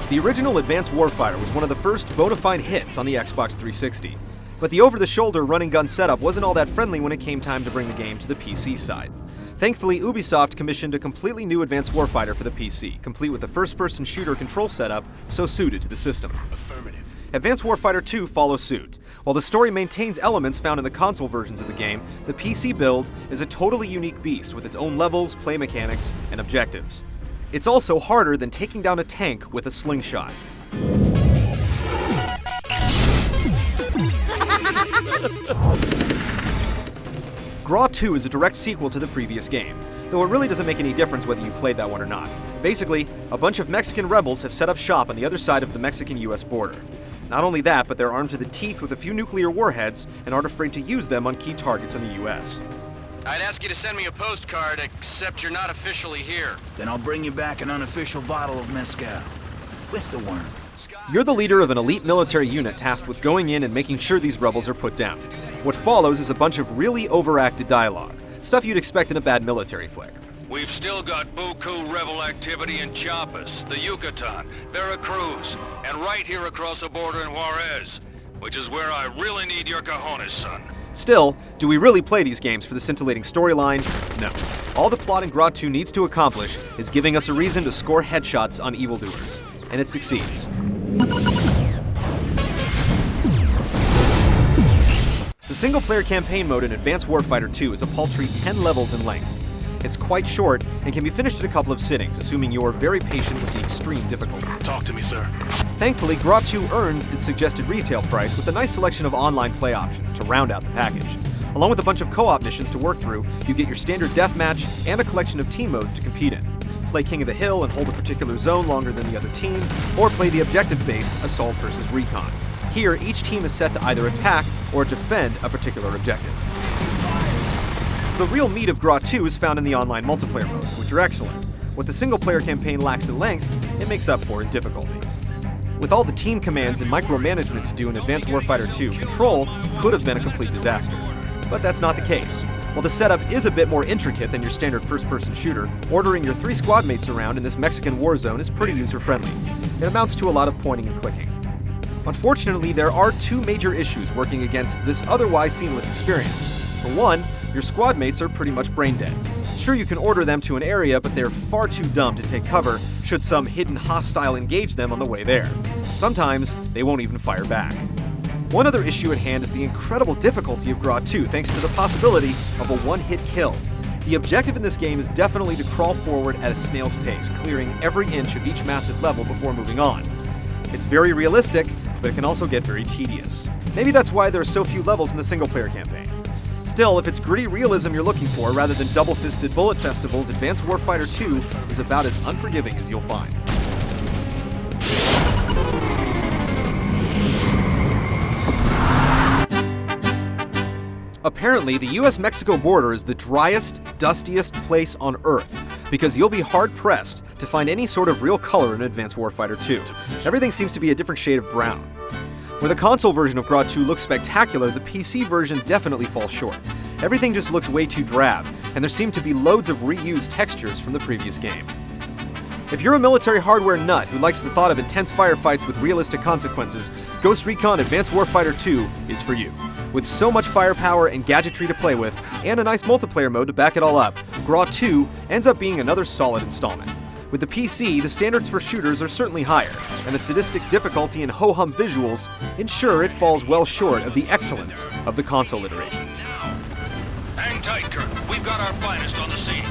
The original Advanced Warfighter was one of the first bona fide hits on the Xbox 360, but the over-the-shoulder running gun setup wasn't all that friendly when it came time to bring the game to the PC side. Thankfully, Ubisoft commissioned a completely new Advanced Warfighter for the PC, complete with a first-person shooter control setup so suited to the system. Affirmative. Advanced Warfighter 2 follows suit. While the story maintains elements found in the console versions of the game, the PC build is a totally unique beast with its own levels, play mechanics, and objectives. It's also harder than taking down a tank with a slingshot. GRAW 2 is a direct sequel to the previous game, though it really doesn't make any difference whether you played that one or not. Basically, a bunch of Mexican rebels have set up shop on the other side of the Mexican-US border. Not only that, but they're armed to the teeth with a few nuclear warheads and aren't afraid to use them on key targets in the US. I'd ask you to send me a postcard, except you're not officially here. Then I'll bring you back an unofficial bottle of mezcal. With the worm. You're the leader of an elite military unit tasked with going in and making sure these rebels are put down. What follows is a bunch of really overacted dialogue, stuff you'd expect in a bad military flick. We've still got buku rebel activity in Chiapas, the Yucatan, Veracruz, and right here across the border in Juarez, which is where I really need your cojones, son. Still, do we really play these games for the scintillating storyline? No. All the plotting GRAW 2 needs to accomplish is giving us a reason to score headshots on evildoers, and it succeeds. The single-player campaign mode in Advanced Warfighter 2 is a paltry 10 levels in length. It's quite short and can be finished in a couple of sittings, assuming you're very patient with the extreme difficulty. Talk to me, sir. Thankfully, GRAW 2 earns its suggested retail price with a nice selection of online play options to round out the package. Along with a bunch of co-op missions to work through, you get your standard deathmatch and a collection of team modes to compete in. Play King of the Hill and hold a particular zone longer than the other team, or play the objective-based Assault vs. Recon. Here, each team is set to either attack or defend a particular objective. The real meat of GRAW 2 is found in the online multiplayer modes, which are excellent. What the single-player campaign lacks in length, it makes up for in difficulty. With all the team commands and micromanagement to do in Advanced Warfighter 2, Control could have been a complete disaster. But that's not the case. While the setup is a bit more intricate than your standard first-person shooter, ordering your 3 squad mates around in this Mexican war zone is pretty user-friendly. It amounts to a lot of pointing and clicking. Unfortunately, there are 2 major issues working against this otherwise seamless experience. For one, your squad mates are pretty much brain dead. Sure, you can order them to an area, but they're far too dumb to take cover should some hidden hostile engage them on the way there. Sometimes, they won't even fire back. One other issue at hand is the incredible difficulty of GRAW 2 thanks to the possibility of a one-hit kill. The objective in this game is definitely to crawl forward at a snail's pace, clearing every inch of each massive level before moving on. It's very realistic, but it can also get very tedious. Maybe that's why there are so few levels in the single-player campaign. Still, if it's gritty realism you're looking for rather than double-fisted bullet festivals, Advanced Warfighter 2 is about as unforgiving as you'll find. Apparently, the US-Mexico border is the driest, dustiest place on Earth, because you'll be hard-pressed to find any sort of real color in Advanced Warfighter 2. Everything seems to be a different shade of brown. Where the console version of GRAW 2 looks spectacular, the PC version definitely falls short. Everything just looks way too drab, and there seem to be loads of reused textures from the previous game. If you're a military hardware nut who likes the thought of intense firefights with realistic consequences, Ghost Recon Advanced Warfighter 2 is for you. With so much firepower and gadgetry to play with, and a nice multiplayer mode to back it all up, GRAW 2 ends up being another solid installment. With the PC, the standards for shooters are certainly higher, and the sadistic difficulty and ho-hum visuals ensure it falls well short of the excellence of the console iterations. Hang tight, Kirk. We've got our finest on the scene.